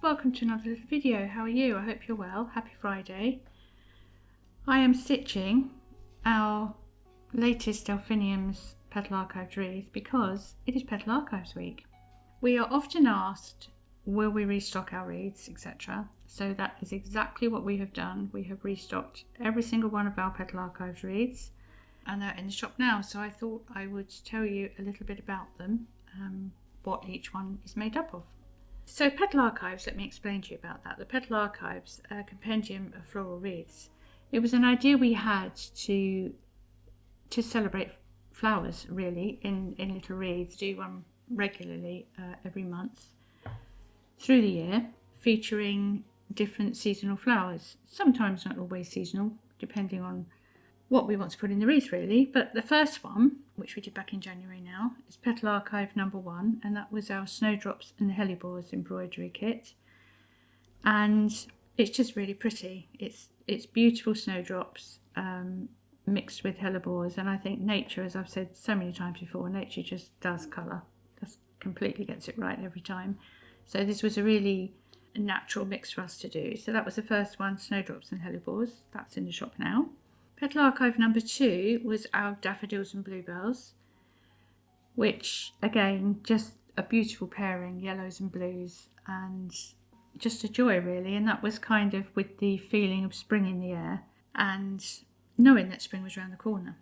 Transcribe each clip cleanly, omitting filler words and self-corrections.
welcome to another little video. How are you? I hope you're well. Happy Friday. I am stitching our latest Delphinium's Petal Archives wreath because it is Petal Archives week. We are often asked, will we restock our wreaths, etc. So that is exactly what we have done. We have restocked every single one of our Petal Archives wreaths and they're in the shop now. So I thought I would tell you a little bit about them, what each one is made up of. So Petal Archives, let me explain to you about that. The Petal Archives, a compendium of floral wreaths. It was an idea we had to celebrate flowers, really, in little wreaths. Do one regularly every month through the year, featuring different seasonal flowers. Sometimes not always seasonal, depending on what we want to put in the wreath, really. But the first one, which we did back in January now, is Petal Archive number 1, and that was our Snowdrops and Hellebores embroidery kit. And it's just really pretty. It's beautiful snowdrops mixed with hellebores, and I think nature, as I've said so many times before, nature just does colour. Just completely gets it right every time. So this was a really natural mix for us to do. So that was the first one, Snowdrops and Hellebores. That's in the shop now. Petal Archive number 2 was our Daffodils and Bluebells, which again, just a beautiful pairing, yellows and blues, and just a joy really. And that was kind of with the feeling of spring in the air and knowing that spring was around the corner.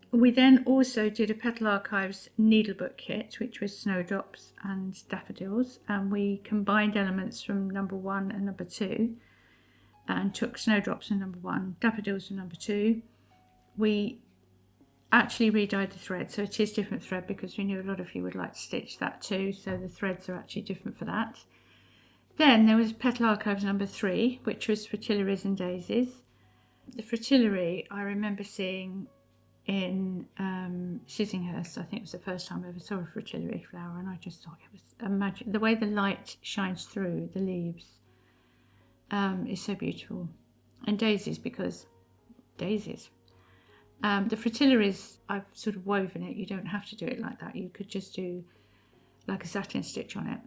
We then also did a Petal Archives needlebook kit, which was Snowdrops and Daffodils, and we combined elements from number 1 and number 2 and took Snowdrops from number 1, Daffodils from number 2. We actually re-dyed the thread, so it is different thread because we knew a lot of you would like to stitch that too, so the threads are actually different for that. Then there was Petal Archives number 3, which was Fritillaries and Daisies. The Fritillary I remember seeing in Sissinghurst. I think it was the first time I ever saw a fritillary flower, and I just thought it was a magic. The way the light shines through the leaves is so beautiful. And daisies, because daisies. The fritillaries, I've sort of woven it. You don't have to do it like that. You could just do like a satin stitch on it.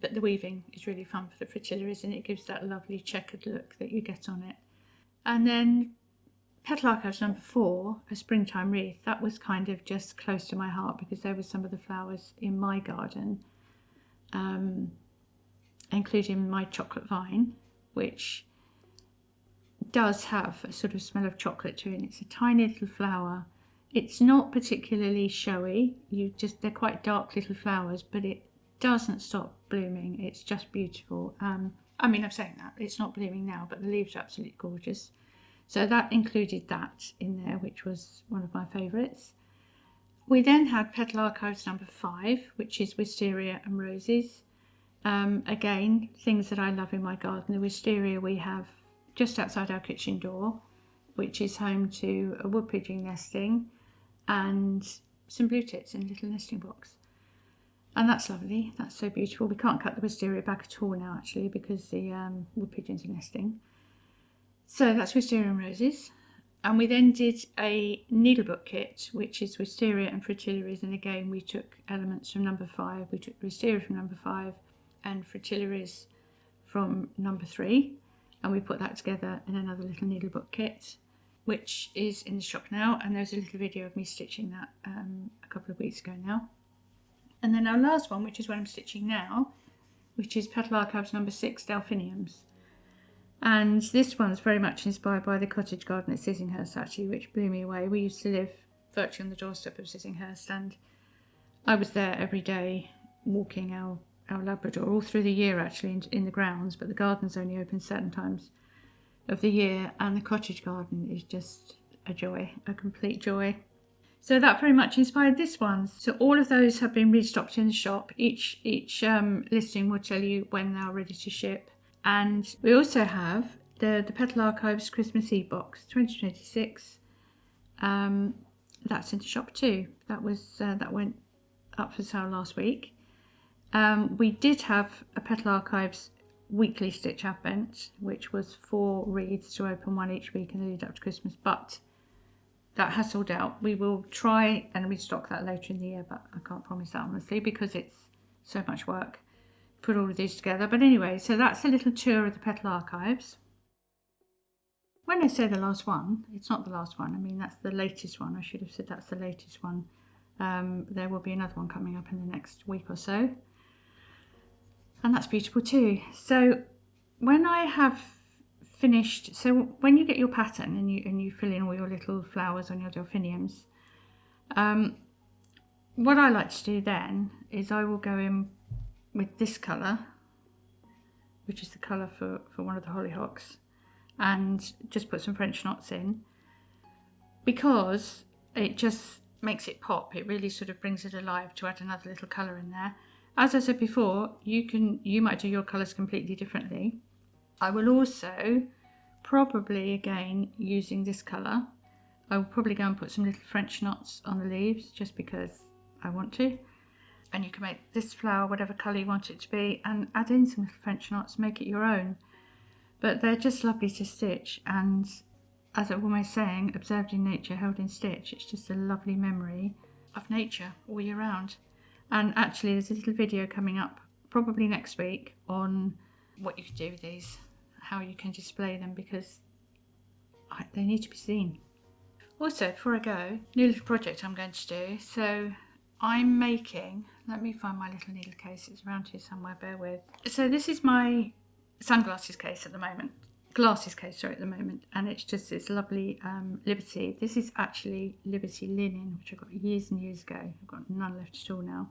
But the weaving is really fun for the fritillaries, and it gives that lovely checkered look that you get on it. And then Petal Archives number 4, a springtime wreath. That was kind of just close to my heart because there were some of the flowers in my garden, including my chocolate vine, which does have a sort of smell of chocolate to it. It's a tiny little flower. It's not particularly showy. They're quite dark little flowers, but it doesn't stop blooming. It's just beautiful. I mean, I'm saying that it's not blooming now, but the leaves are absolutely gorgeous. So that included that in there, which was one of my favourites. We then had Petal Archives number 5, which is Wisteria and Roses. Again, things that I love in my garden. The wisteria we have just outside our kitchen door, which is home to a wood pigeon nesting and some blue tits in a little nesting box. And that's lovely. That's so beautiful. We can't cut the wisteria back at all now, actually, because the wood pigeons are nesting. So that's Wisteria and Roses. And we then did a needlebook kit, which is Wisteria and Fritillaries. And again, we took elements from number 5. We took Wisteria from number 5 and Fritillaries from number 3. And we put that together in another little needlebook kit, which is in the shop now. And there's a little video of me stitching that a couple of weeks ago now. And then our last one, which is what I'm stitching now, which is Petal Archives number 6, Delphiniums. And this one's very much inspired by the cottage garden at Sissinghurst, actually, which blew me away. We used to live virtually on the doorstep of Sissinghurst, and I was there every day walking our Labrador all through the year, actually, in the grounds, but the garden's only open certain times of the year, and the cottage garden is just a joy, a complete joy. So that very much inspired this one. So all of those have been restocked in the shop. Each listing will tell you when they're ready to ship. And we also have the Petal Archives Christmas Eve box 2026. That's in the shop too. That went up for sale last week. We did have a Petal Archives weekly stitch advent, which was 4 wreaths to open, 1 each week in the lead up to Christmas, but that has sold out. We will try and restock that later in the year, but I can't promise that honestly because it's so much work. put all of these together. But anyway, so that's a little tour of the Petal Archives. When I say the last one, it's not the last one. I mean, that's the latest one. I should have said that's the latest one. There will be another one coming up in the next week or so. And that's beautiful too. So when I have finished, so when you get your pattern and you fill in all your little flowers on your delphiniums, what I like to do then is I will go in with this colour, which is the colour for one of the hollyhocks, and just put some French knots in, because it just makes it pop. It really sort of brings it alive to add another little colour in there. As I said before, you might do your colours completely differently. I will also probably, again, using this colour, I will probably go and put some little French knots on the leaves just because I want to. And you can make this flower whatever colour you want it to be and add in some little French knots, make it your own. But they're just lovely to stitch, and as I'm always saying, observed in nature, held in stitch. It's just a lovely memory of nature all year round. And actually there's a little video coming up probably next week on what you can do with these, how you can display them, because they need to be seen. Also, before I go, new little project I'm going to do. So I'm making, let me find my little needle case, it's around here somewhere, bear with. So this is my sunglasses case at the moment, at the moment, and it's just this lovely Liberty. This is actually Liberty linen, which I got years and years ago. I've got none left at all now.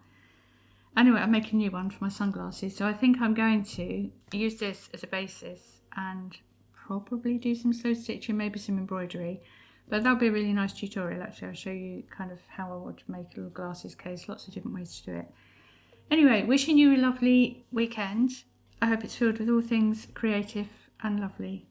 Anyway, I'm making a new one for my sunglasses, so I think I'm going to use this as a basis and probably do some slow stitching, maybe some embroidery. But that'll be a really nice tutorial. Actually, I'll show you kind of how I want to make a little glasses case, lots of different ways to do it. Anyway, wishing you a lovely weekend. I hope it's filled with all things creative and lovely.